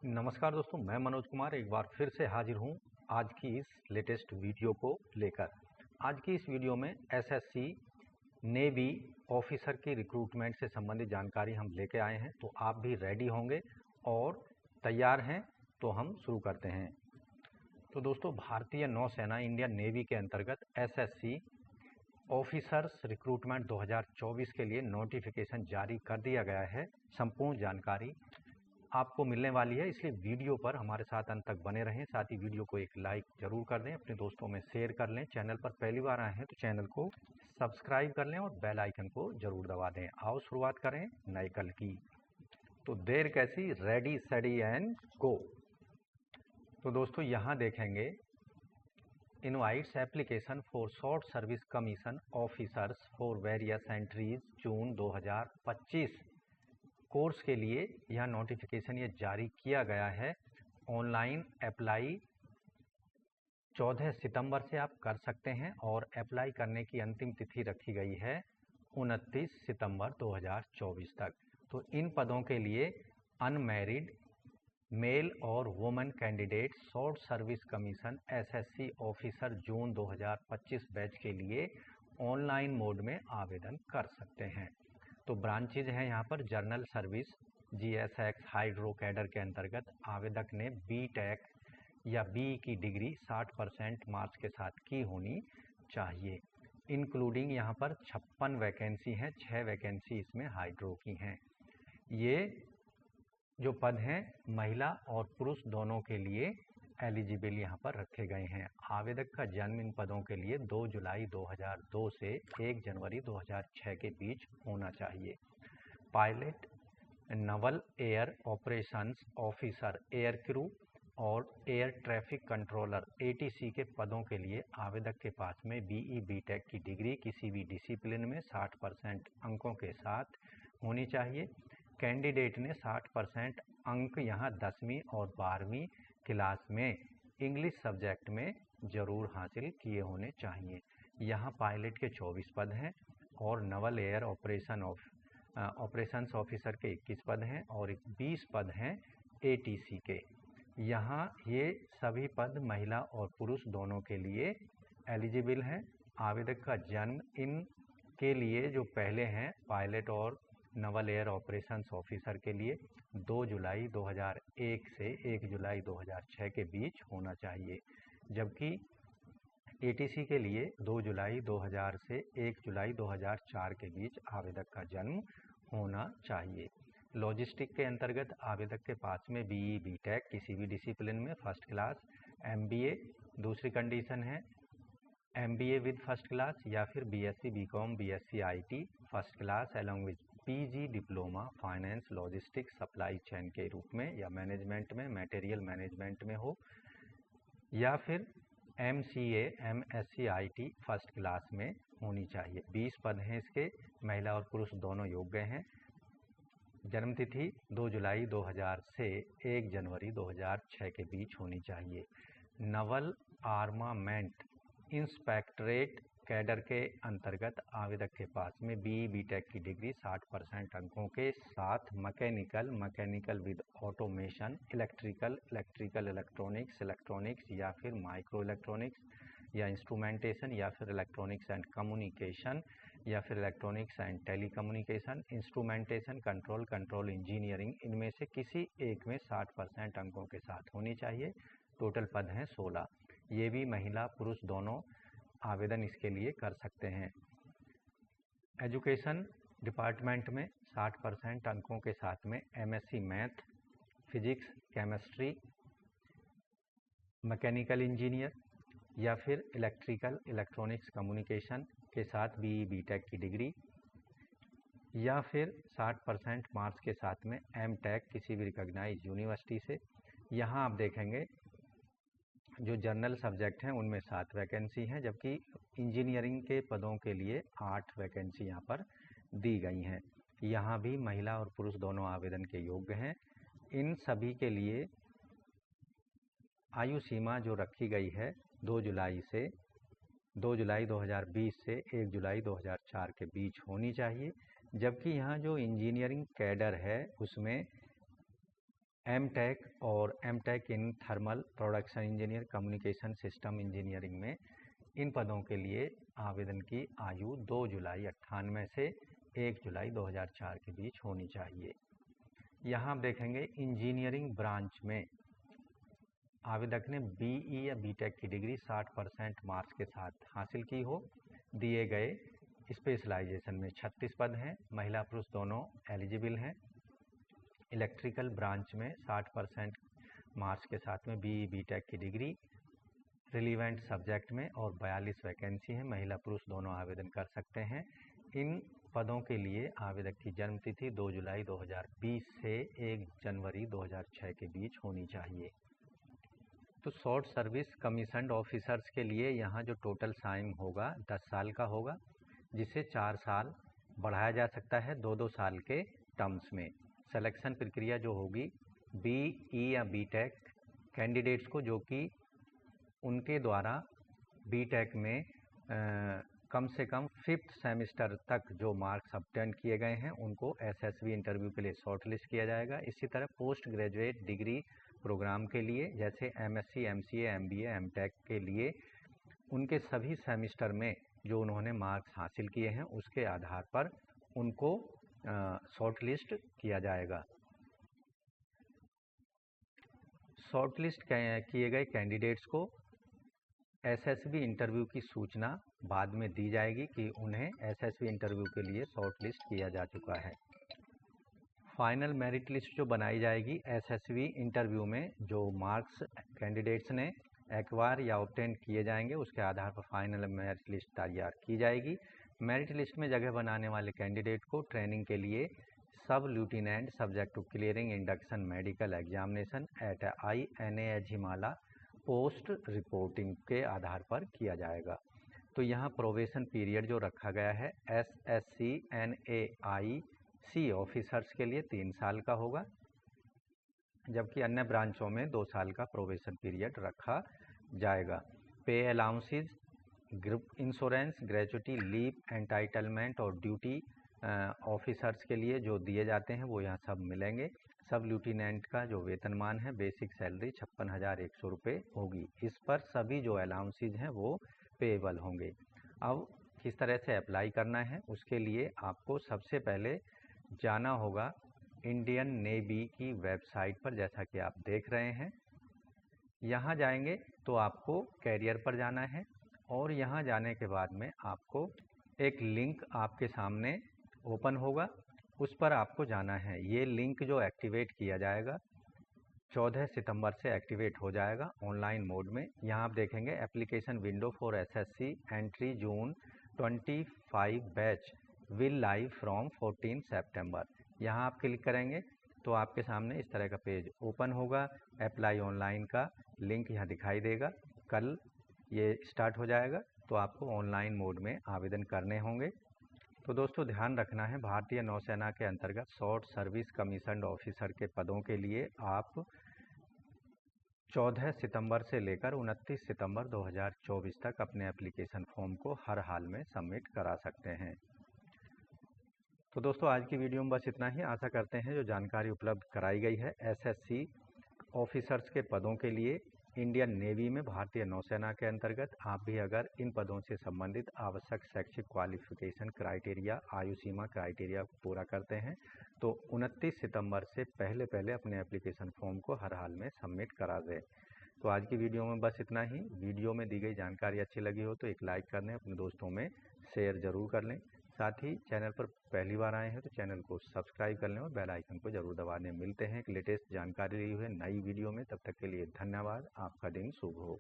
नमस्कार दोस्तों, मैं मनोज कुमार एक बार फिर से हाजिर हूँ आज की इस लेटेस्ट वीडियो को लेकर। आज की इस वीडियो में एसएससी नेवी ऑफिसर की रिक्रूटमेंट से संबंधित जानकारी हम लेके आए हैं, तो आप भी रेडी होंगे और तैयार हैं तो हम शुरू करते हैं। तो दोस्तों, भारतीय नौसेना इंडियन नेवी के अंतर्गत एसएससी ऑफिसर्स रिक्रूटमेंट 2024 के लिए नोटिफिकेशन जारी कर दिया गया है। संपूर्ण जानकारी आपको मिलने वाली है, इसलिए वीडियो पर हमारे साथ अंत तक बने रहें। साथ ही वीडियो को एक लाइक जरूर कर दें, अपने दोस्तों में शेयर कर लें। चैनल पर पहली बार आए हैं तो चैनल को सब्सक्राइब कर लें और बेल आइकन को जरूर दबा दें। आओ शुरुआत करें नए कल की। तो देर कैसी, रेडी स्टडी एंड गो। तो दोस्तों यहाँ देखेंगे, invites application for short service commission officers for various entries June 2025 course के लिए यह नोटिफिकेशन ये जारी किया गया है। ऑनलाइन अप्लाई 14 सितंबर से आप कर सकते हैं और अप्लाई करने की अंतिम तिथि रखी गई है 29 सितंबर 2024 तक। तो इन पदों के लिए अनमैरिड मेल और women candidate short service commission SSC officer June 2025 batch के लिए ऑनलाइन मोड में आवेदन कर सकते हैं। तो ब्रांचेज हैं यहाँ पर, journal service GSX hydro cadre के अंतर्गत आवेदक ने बीटेक या बीई की डिग्री 60% मार्क्स के साथ की होनी चाहिए। इंक्लूडिंग यहाँ पर 56 वैकेंसी हैं, 6 वैकेंसी इसमें हाइड्रो की हैं। ये जो पद हैं महिला और पुरुष दोनों के लिए एलिजिबल यहाँ पर रखे गए हैं। आवेदक का जन्म इन पदों के लिए 2 जुलाई 2002 से 1 जनवरी 2006 के बीच होना चाहिए। Pilot, Naval air operations officer, air crew और एयर ट्रैफिक कंट्रोलर एटीसी के पदों के लिए आवेदक के पास में बीई बीटेक की डिग्री किसी भी डिसिप्लिन में 60% अंकों के साथ होनी चाहिए। कैंडिडेट ने 60% अंक यहाँ 10वीं और 12वीं क्लास में इंग्लिश सब्जेक्ट में ज़रूर हासिल किए होने चाहिए। यहाँ पायलट के 24 पद हैं और नवल एयर ऑपरेशंस ऑफिसर के 21 पद हैं और 20 पद हैं एटीसी के। यहाँ ये सभी पद महिला और पुरुष दोनों के लिए एलिजिबल हैं। आवेदक का जन्म इन के लिए जो पहले हैं पायलट और नवल एयर ऑपरेशंस ऑफिसर के लिए 2 जुलाई 2001 से 1 जुलाई 2006 के बीच होना चाहिए, जबकि एटीसी के लिए 2 जुलाई 2000 से 1 जुलाई 2004 के बीच आवेदक का जन्म होना चाहिए। लॉजिस्टिक के अंतर्गत आवेदक के पास में बीई बीटेक किसी भी डिसिप्लिन में फर्स्ट क्लास, एमबीए दूसरी कंडीशन है एमबीए विद फर्स्ट क्लास या फिर BSc BCom BSc IT first class along with PG diploma finance logistics supply chain के रूप में या मैनेजमेंट में मटेरियल मैनेजमेंट में हो, या फिर MCA MSc IT first class में होनी चाहिए। 20 पद हैं इसके, महिला और पुरुष दोनों योग्य हैं। जन्म तिथि 2 जुलाई 2000 से 1 जनवरी 2006 के बीच होनी चाहिए। नवल आर्मामेंट इंस्पेक्टरेट कैडर के अंतर्गत आवेदक के पास में बीई बीटेक की डिग्री 60% अंकों के साथ mechanical with automation, electrical electronics या फिर माइक्रो इलेक्ट्रॉनिक्स या इंस्ट्रूमेंटेशन या फिर इलेक्ट्रॉनिक्स एंड कम्युनिकेशन या फिर electronics and telecommunication, instrumentation control engineering, इनमें से किसी एक में 60% अंकों के साथ होनी चाहिए। टोटल पद हैं 16। ये भी महिला पुरुष दोनों आवेदन इसके लिए कर सकते हैं। एजुकेशन डिपार्टमेंट में 60% अंकों के साथ में MSc math, physics, chemistry, mechanical engineer या फिर इलेक्ट्रॉनिक्स कम्युनिकेशन के साथ बीई बीटेक की डिग्री, या फिर 60% मार्क्स के साथ में एमटेक किसी भी रिकॉग्नाइज यूनिवर्सिटी से। यहाँ आप देखेंगे जो जनरल सब्जेक्ट हैं उनमें 7 वैकेंसी हैं, जबकि इंजीनियरिंग के पदों के लिए 8 वैकेंसी यहाँ पर दी गई हैं। यहाँ भी महिला और पुरुष दोनों आवेदन के योग्य हैं। इन सभी के लिए आयु सीमा जो रखी गई है 2 जुलाई 2020 से 1 जुलाई 2004 के बीच होनी चाहिए, जबकि यहाँ जो इंजीनियरिंग कैडर है उसमें एमटेक और MTech in thermal production engineer, communication system engineering में इन पदों के लिए आवेदन की आयु 2 जुलाई 98 से 1 जुलाई 2004 के बीच होनी चाहिए। यहाँ आप देखेंगे इंजीनियरिंग ब्रांच में आवेदक ने बीई या बीटेक की डिग्री 60% मार्क्स के साथ हासिल की हो। दिए गए स्पेशलाइजेशन में 36 पद हैं, महिला पुरुष दोनों एलिजिबल हैं। इलेक्ट्रिकल ब्रांच में 60% मार्क्स के साथ में बीई बीटेक की डिग्री रिलीवेंट सब्जेक्ट में और 42 वैकेंसी है, महिला पुरुष दोनों आवेदन कर सकते हैं। इन पदों के लिए आवेदक की जन्म तिथि 2 जुलाई 2020 से 1 जनवरी 2006 के बीच होनी चाहिए। तो शॉर्ट सर्विस कमीशन्ड ऑफिसर्स के लिए यहाँ जो टोटल टाइम होगा 10 साल का होगा, जिसे 4 साल बढ़ाया जा सकता है 2-2 साल के टर्म्स में। सिलेक्शन प्रक्रिया जो होगी बीई या बीटेक कैंडिडेट्स को जो कि उनके द्वारा बीटेक में कम से कम 5th सेमेस्टर तक जो मार्क्स ऑब्टेन किए गए हैं उनको एसएसबी इंटरव्यू के लिए शॉर्टलिस्ट किया जाएगा। इसी तरह पोस्ट ग्रेजुएट डिग्री प्रोग्राम के लिए जैसे एमएससी, एमसीए, एमबीए, एमटेक के लिए उनके सभी सेमेस्टर में जो उन्होंने मार्क्स हासिल किए हैं उसके आधार पर उनको शॉर्टलिस्ट किया जाएगा। शॉर्टलिस्ट किए गए कैंडिडेट्स को एसएसबी इंटरव्यू की सूचना बाद में दी जाएगी कि उन्हें एसएसबी इंटरव्यू के लिए शॉर्टलिस्ट किया जा चुका है। फाइनल मेरिट लिस्ट जो बनाई जाएगी एसएसबी इंटरव्यू में जो मार्क्स कैंडिडेट्स ने एक्वायर या ऑब्टेन किए जाएंगे उसके आधार पर फाइनल मेरिट लिस्ट तैयार की जाएगी। मेरिट लिस्ट में जगह बनाने वाले कैंडिडेट को ट्रेनिंग के लिए sub lieutenant subject to clearing induction medical examination at INA Himalaya post reporting के आधार पर किया जाएगा। तो यहाँ प्रोबेशन पीरियड जो रखा गया है SSC NAIC ऑफिसर्स के लिए 3 साल का होगा, जबकि अन्य ब्रांचों में 2 साल का प्रोबेशन पीरियड रखा जाएगा। पे allowances, group insurance, gratuity, leave entitlement और ड्यूटी ऑफिसर्स के लिए जो दिए जाते हैं वो यहाँ सब मिलेंगे। सब ल्यूटिनेंट का जो वेतनमान है बेसिक सैलरी 56,100 रुपये होगी। इस पर सभी जो अलाउंसेज हैं वो पेएबल होंगे। अब किस तरह से अप्लाई करना है उसके लिए आपको सबसे पहले जाना होगा इंडियन नेवी की वेबसाइट पर, जैसा कि आप देख रहे हैं। यहाँ जाएंगे तो आपको कैरियर पर जाना है और यहाँ जाने के बाद में आपको एक लिंक आपके सामने ओपन होगा, उस पर आपको जाना है। ये लिंक जो एक्टिवेट किया जाएगा 14 सितंबर से एक्टिवेट हो जाएगा ऑनलाइन मोड में। यहाँ आप देखेंगे application window for SSC entry June 25 batch will live from 14 सितंबर। यहाँ आप क्लिक करेंगे तो आपके सामने इस तरह का पेज ओपन होगा। अप्लाई ऑनलाइन का लिंक यहाँ दिखाई देगा। कल ये स्टार्ट हो जाएगा तो आपको ऑनलाइन मोड में आवेदन करने होंगे। तो दोस्तों ध्यान रखना है, भारतीय नौसेना के अंतर्गत शॉर्ट सर्विस कमीशन्ड ऑफिसर के पदों के लिए आप 14 सितंबर से लेकर 29 सितंबर 2024 तक अपने एप्लीकेशन फॉर्म को हर हाल में सबमिट करा सकते हैं। तो दोस्तों आज की वीडियो में बस इतना ही। आशा करते हैं जो जानकारी उपलब्ध कराई गई है एसएससी ऑफिसर्स के पदों के लिए इंडियन नेवी में भारतीय नौसेना के अंतर्गत आप भी अगर इन पदों से संबंधित आवश्यक शैक्षिक क्वालिफिकेशन क्राइटेरिया, आयु सीमा क्राइटेरिया को पूरा करते हैं तो 29 सितंबर से पहले अपने एप्लीकेशन फॉर्म को हर हाल में सबमिट करा दें। तो आज की वीडियो में बस इतना ही। वीडियो में दी गई जानकारी अच्छी लगी हो तो एक लाइक कर लें, अपने दोस्तों में शेयर ज़रूर कर लें। साथ ही चैनल पर पहली बार आए हैं तो चैनल को सब्सक्राइब कर लें और बेल आइकन को जरूर दबा दें। मिलते हैं एक लेटेस्ट जानकारी ली हुई नई वीडियो में, तब तक के लिए धन्यवाद। आपका दिन शुभ हो।